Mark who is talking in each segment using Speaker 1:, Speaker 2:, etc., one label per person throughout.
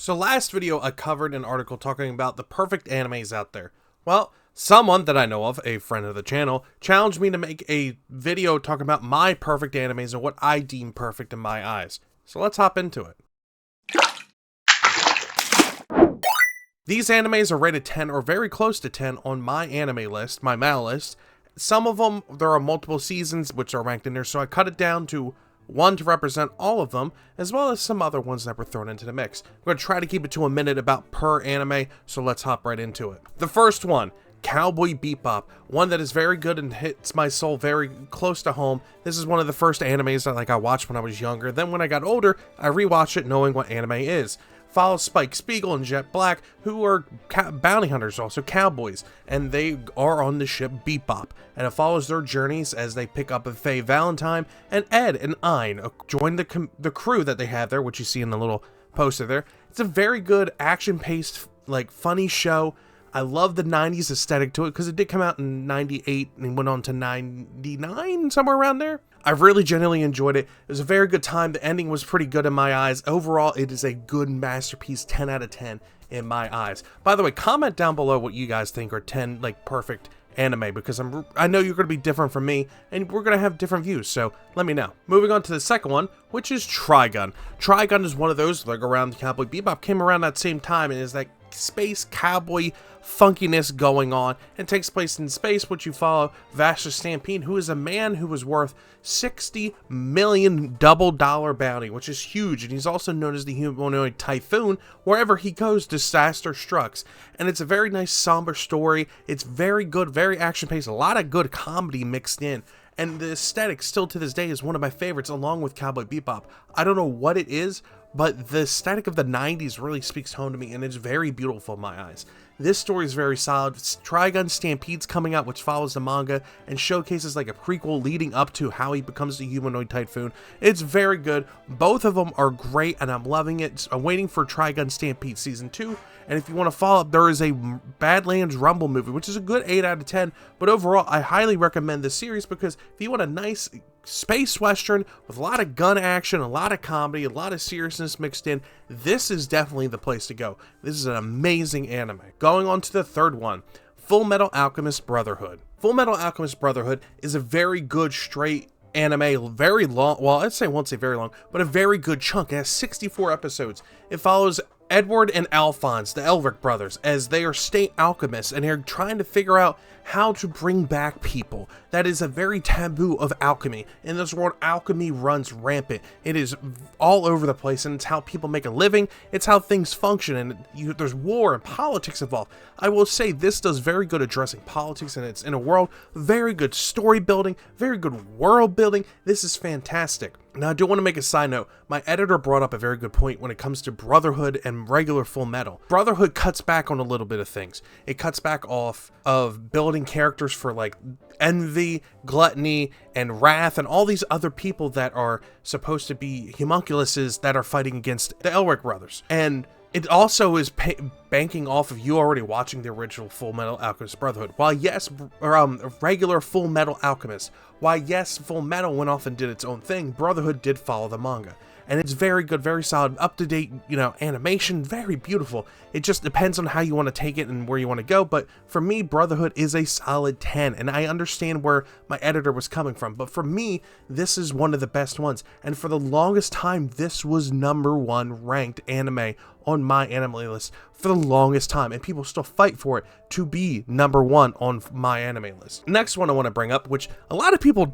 Speaker 1: So last video I covered an article talking about the perfect animes out there. Well, someone that I know of, a friend of the channel, challenged me to make a video talking about my perfect animes and what I deem perfect in my eyes. So let's hop into it. These animes are rated 10 or very close to 10 on my anime list, my MAL list. Some of them, there are multiple seasons which are ranked in there, so I cut it down to one to represent all of them, as well as some other ones that were thrown into the mix. I'm going to try to keep it to a minute about per anime, so let's hop right into it. The first one, Cowboy Bebop, one that is very good and hits my soul very close to home. This is one of the first animes that I watched when I was younger. Then when I got older, I rewatched it knowing what anime is. Follows Spike Spiegel and Jet Black, who are bounty hunters, also cowboys, and they are on the ship Bebop, and it follows their journeys as they pick up Faye Valentine, and Ed and Ein join the crew that they have there, which you see in the little poster there. It's a very good action-paced, funny show. I love the 90s aesthetic to it because it did come out in 98 and went on to 99, somewhere around there. I really genuinely enjoyed it. It was a very good time. The ending was pretty good in my eyes. Overall, it is a good masterpiece, 10 out of 10 in my eyes. By the way, comment down below what you guys think are 10 perfect anime, because I know you're going to be different from me and we're going to have different views, so let me know. Moving on to the second one, which is Trigun. Trigun is one of those, around Cowboy Bebop, came around that same time, and is that space cowboy funkiness going on, and takes place in space, which you follow Vaster Stampede, who is a man who was worth 60 million double-dollar bounty, which is huge, and he's also known as the humanoid typhoon. Wherever he goes, disaster strikes, and it's a very nice somber story. It's very good, very action-paced, a lot of good comedy mixed in, and the aesthetic still to this day is one of my favorites, along with Cowboy Bebop. I don't know what it is, but the aesthetic of the 90s really speaks home to me, and it's very beautiful in my eyes. This story is very solid. Trigun Stampede's coming out, which follows the manga and showcases a prequel leading up to how he becomes the humanoid typhoon. It's very good. Both of them are great, and I'm loving it. I'm waiting for Trigun Stampede Season 2. And if you want to follow up, there is a Badlands Rumble movie, which is a good 8 out of 10. But overall, I highly recommend this series, because if you want a nice space western with a lot of gun action, a lot of comedy, a lot of seriousness mixed in, this is definitely the place to go. This is an amazing anime. Going on to the third one, Fullmetal Alchemist Brotherhood. Fullmetal Alchemist Brotherhood is a very good straight anime, very long, well, I won't say very long, but a very good chunk. It has 64 episodes. It follows Edward and Alphonse, the Elric brothers, as they are state alchemists, and they're trying to figure out how to bring back people. That is a very taboo of alchemy. In this world, alchemy runs rampant. It is all over the place, and it's how people make a living. It's how things function, and there's war and politics involved. I will say this does very good addressing politics, and it's in a world. Very good story building, very good world building. This is fantastic. Now, I do want to make a side note. My editor brought up a very good point when it comes to Brotherhood and regular Fullmetal. Brotherhood cuts back on a little bit of things. It cuts back off of building characters for envy, gluttony, and wrath, and all these other people that are supposed to be homunculuses that are fighting against the Elric brothers. And it also is banking off of you already watching the original Fullmetal Alchemist Brotherhood. While yes, regular Fullmetal Alchemist, while yes, Fullmetal went off and did its own thing, Brotherhood did follow the manga. And it's very good, very solid, up-to-date, animation, very beautiful. It just depends on how you want to take it and where you want to go, but for me, Brotherhood is a solid 10, and I understand where my editor was coming from, but for me, this is one of the best ones, and for the longest time, this was #1 ranked anime on my anime list for the longest time, and people still fight for it to be #1 on my anime list. Next one I want to bring up, which a lot of people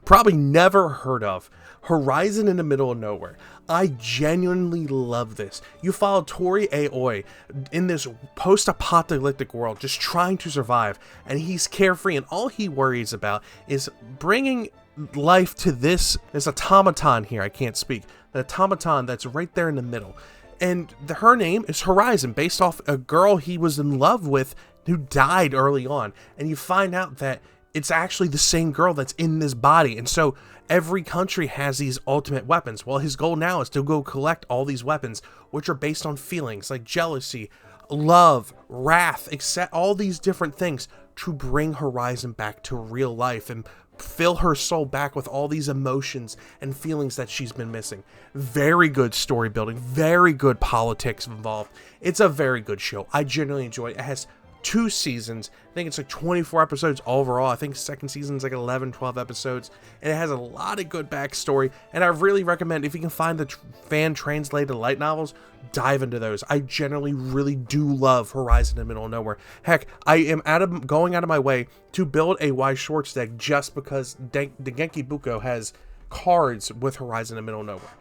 Speaker 1: probably never heard of, Horizon in the Middle of Nowhere. I genuinely love this. You follow Tori Aoi in this post-apocalyptic world, just trying to survive, and he's carefree, and all he worries about is bringing life to this automaton here. I can't speak. The automaton that's right there in the middle. And her name is Horizon, based off a girl he was in love with who died early on. And you find out that it's actually the same girl that's in this body. And so every country has these ultimate weapons. Well, his goal now is to go collect all these weapons, which are based on feelings like jealousy, love, wrath, all these different things, to bring Horizon back to real life and fill her soul back with all these emotions and feelings that she's been missing. Very good story building, very good politics involved. It's a very good show. I genuinely enjoy it. It has 2 seasons. I think it's like 24 episodes overall. I think second season's like 11, 12 episodes. And it has a lot of good backstory. And I really recommend, if you can find the fan translated light novels, dive into those. I generally really do love Horizon in the Middle of Nowhere. Heck, I am going out of my way to build a Y Schwartz deck just because the Genki Buko has cards with Horizon in the Middle of Nowhere.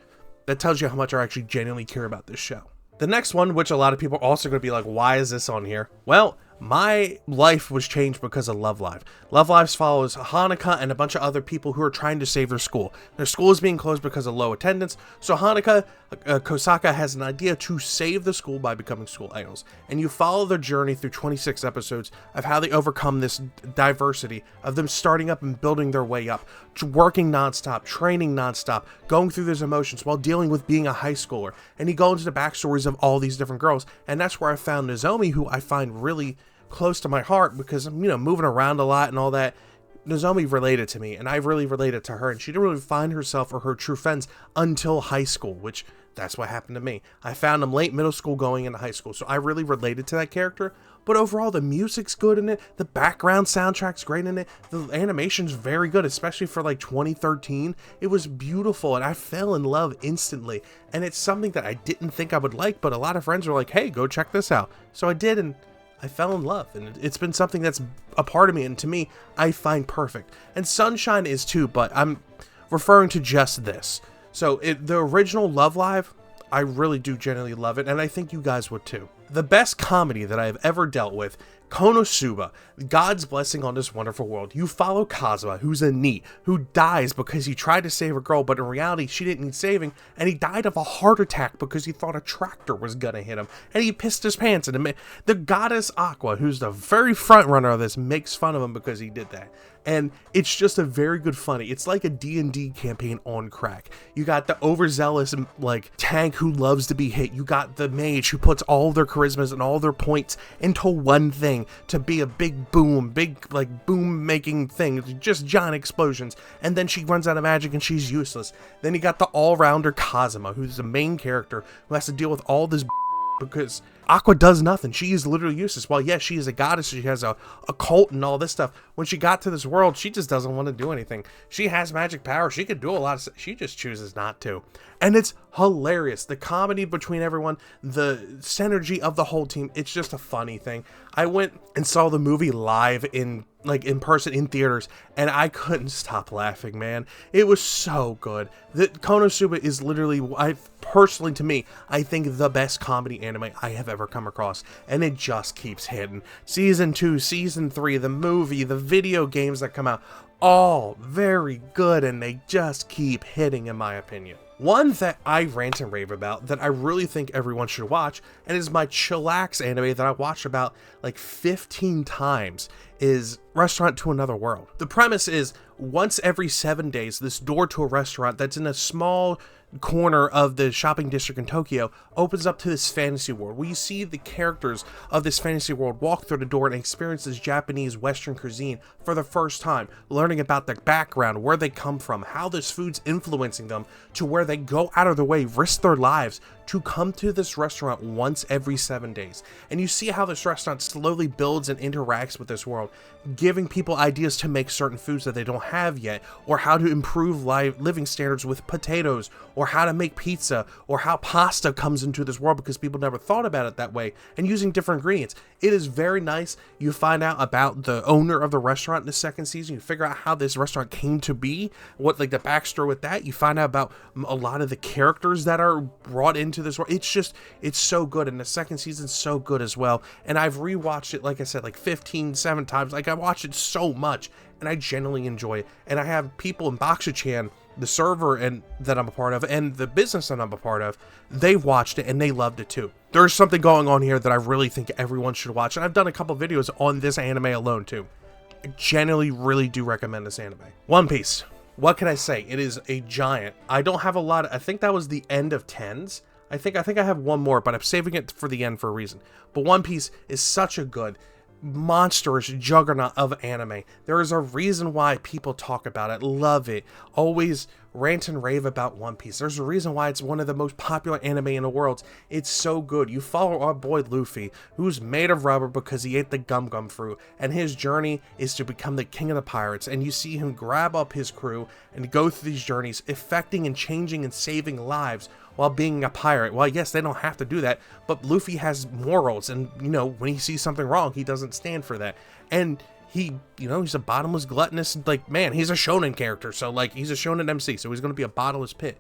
Speaker 1: That tells you how much I actually genuinely care about this show. The next one, which a lot of people are also going to be like, why is this on here? Well, my life was changed because of Love Live. Love Live follows Hanukkah and a bunch of other people who are trying to save their school. Their school is being closed because of low attendance, so Hanukkah, Kosaka has an idea to save the school by becoming school idols. And you follow their journey through 26 episodes of how they overcome this diversity, of them starting up and building their way up, working nonstop, training nonstop, going through those emotions while dealing with being a high schooler. And you go into the backstories of all these different girls, and that's where I found Nozomi, who I find really close to my heart because I'm, moving around a lot and all that. Nozomi related to me, and I really related to her, and she didn't really find herself or her true friends until high school, which that's what happened to me. I found them late middle school going into high school, so I really related to that character. But overall, the music's good in it, the background soundtrack's great in it, the animation's very good, especially for like 2013. It was beautiful, and I fell in love instantly, and it's something that I didn't think I would like, but a lot of friends were like, hey, go check this out. So I did, and I fell in love, and it's been something that's a part of me, and to me, I find perfect. And Sunshine is too, but I'm referring to just this. So the original Love Live, I really do genuinely love it, and I think you guys would too. The best comedy that I have ever dealt with, Konosuba, God's blessing on this wonderful world. You follow Kazuma, who's a NEET, who dies because he tried to save a girl, but in reality, she didn't need saving, and he died of a heart attack because he thought a tractor was gonna hit him, and he pissed his pants. And the goddess Aqua, who's the very front runner of this, makes fun of him because he did that. And it's just a very good funny. It's like a D&D campaign on crack. You got the overzealous like tank who loves to be hit. You got the mage who puts all their charismas and all their points into one thing to be a big boom making thing, just giant explosions. And then she runs out of magic and she's useless. Then you got the all-rounder Kazuma, who's the main character who has to deal with all this because Aqua does nothing. She is literally useless. While yes, she is a goddess, she has a cult and all this stuff. When she got to this world, she just doesn't want to do anything. She has magic power. She could do a lot of stuff. She just chooses not to. And it's hilarious. The comedy between everyone, the synergy of the whole team, it's just a funny thing. I went and saw the movie live in person in theaters, and I couldn't stop laughing, man. It was so good. The Konosuba is literally, personally to me, I think the best comedy anime I have ever come across, and it just keeps hitting. Season 2, Season 3, the movie, the video games that come out, all very good, and they just keep hitting in my opinion. One that I rant and rave about that I really think everyone should watch, and is my chillax anime that I watched about like 15 times, is Restaurant to Another World. The premise is once every 7 days, this door to a restaurant that's in a small corner of the shopping district in Tokyo opens up to this fantasy world where you see the characters of this fantasy world walk through the door and experience this Japanese Western cuisine for the first time, learning about their background, where they come from, how this food's influencing them, to where they go out of their way, risk their lives to come to this restaurant once every 7 days. And you see how this restaurant slowly builds and interacts with this world, giving people ideas to make certain foods that they don't have yet, or how to improve living standards with potatoes, or how to make pizza, or how pasta comes into this world because people never thought about it that way, and using different ingredients. It is very nice. You find out about the owner of the restaurant in the second season. You figure out how this restaurant came to be, what the backstory with that. You find out about a lot of the characters that are brought into this world. It's so good, and the second season's so good as well. And I've rewatched it, like I said, like 7 times. I watched it so much, and I genuinely enjoy it. And I have people in Boxichan, the server that I'm a part of, and the business that I'm a part of, they've watched it and they loved it too. There's something going on here that I really think everyone should watch, and I've done a couple videos on this anime alone too. I genuinely really do recommend this anime. One Piece. What can I say? It is a giant. I don't have a lot. I think that was the end of 10s. I think I have one more, but I'm saving it for the end for a reason. But One Piece is such a good monstrous juggernaut of anime. There is a reason why people talk about it, love it, always rant and rave about One Piece. There's a reason why it's one of the most popular anime in the world. It's so good. You follow our boy Luffy, who's made of rubber because he ate the gum gum fruit, and his journey is to become the king of the pirates. And you see him grab up his crew and go through these journeys, affecting and changing and saving lives while being a pirate. Well, yes, they don't have to do that, but Luffy has morals, and you know, when he sees something wrong, he doesn't stand for that. And he, you know, he's a bottomless, gluttonous, like, man, he's a shonen character, so like, he's a shonen MC, so he's gonna be a bottomless pit.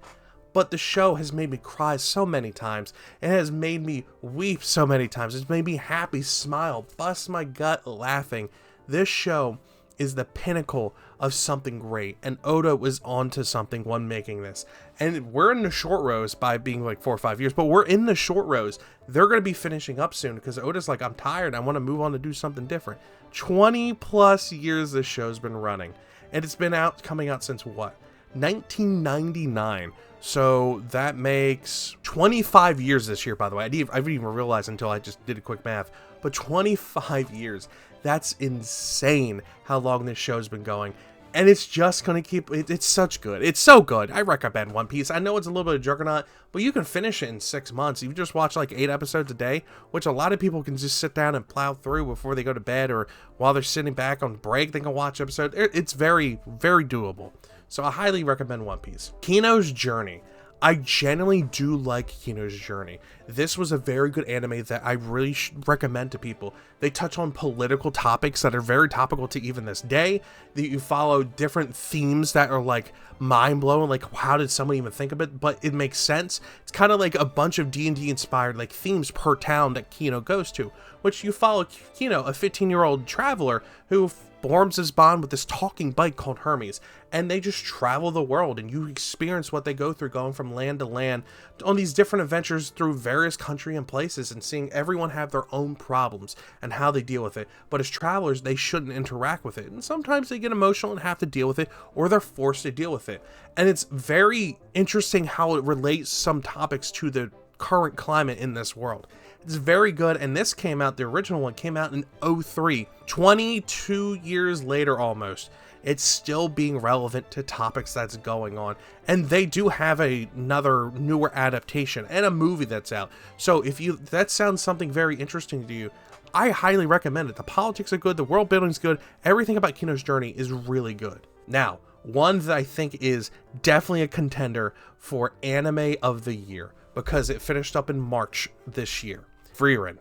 Speaker 1: But the show has made me cry so many times. It has made me weep so many times. It's made me happy, smile, bust my gut laughing. This show is the pinnacle of something great, and Oda was onto something when making this. And we're in the short rows by being like 4 or 5 years, but we're in the short rows. They're going to be finishing up soon because Oda's like, I'm tired, I want to move on to do something different. 20 plus years this show's been running, and it's been coming out since what, 1999. So that makes 25 years this year, by the way. I didn't even realize until I just did a quick math, but 25 years. That's insane how long this show's been going. And it's just going to keep, it's such good. It's so good. I recommend One Piece. I know it's a little bit of juggernaut, but you can finish it in 6 months. You just watch like 8 episodes a day, which a lot of people can just sit down and plow through before they go to bed, or while they're sitting back on break, they can watch episodes. It's very, very doable. So I highly recommend One Piece. Kino's Journey. I genuinely do like Kino's Journey. This was a very good anime that I really recommend to people. They touch on political topics that are very topical to even this day. That you follow different themes that are like mind-blowing, like how did someone even think of it? But it makes sense. It's kind of like a bunch of D&D inspired like themes per town that Kino goes to, which you follow Kino, a 15-year-old traveler who forms his bond with this talking bike called Hermes, and they just travel the world, and you experience what they go through going from land to land on these different adventures through various country and places, and seeing everyone have their own problems and how they deal with it. But as travelers, they shouldn't interact with it, and sometimes they get emotional and have to deal with it, or they're forced to deal with it. And it's very interesting how it relates some topics to the current climate in this world. It's very good, and this came out, the original one came out in 2003, 22 years later almost. It's still being relevant to topics that's going on, and they do have another newer adaptation and a movie that's out. So if that sounds something very interesting to you, I highly recommend it. The politics are good, the world building's good, everything about Kino's Journey is really good. Now, one that I think is definitely a contender for anime of the year, because it finished up in March this year. Frieren.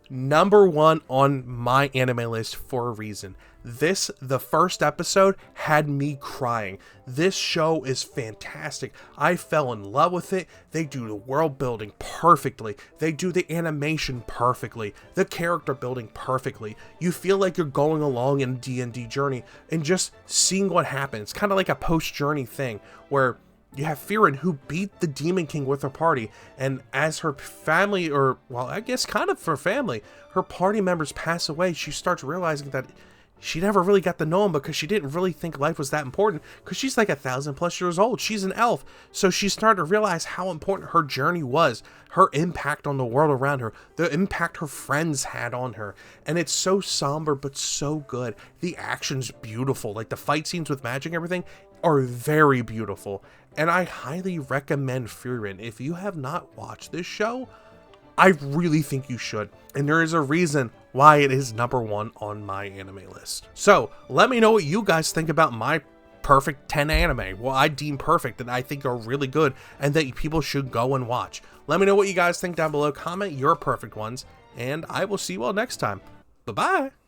Speaker 1: #1 on my anime list for a reason. The first episode had me crying. This show is fantastic. I fell in love with it. They do the world building perfectly. They do the animation perfectly. The character building perfectly. You feel like you're going along in a D&D journey and just seeing what happens. It's kind of like a post-journey thing where you have Frieren, who beat the Demon King with her party, and as her family, or well, I guess kind of her family, her party members pass away, she starts realizing that she never really got to know him because she didn't really think life was that important, because she's like 1,000+ years old. She's an elf. So she started to realize how important her journey was, her impact on the world around her, the impact her friends had on her. And it's so somber, but so good. The action's beautiful. Like the fight scenes with magic and everything are very beautiful. And I highly recommend Frieren. If you have not watched this show, I really think you should. And there is a reason why it is #1 on my anime list. So let me know what you guys think about my perfect 10 anime. Well, I deem perfect that I think are really good and that people should go and watch. Let me know what you guys think down below. Comment your perfect ones, and I will see you all next time. Bye-bye.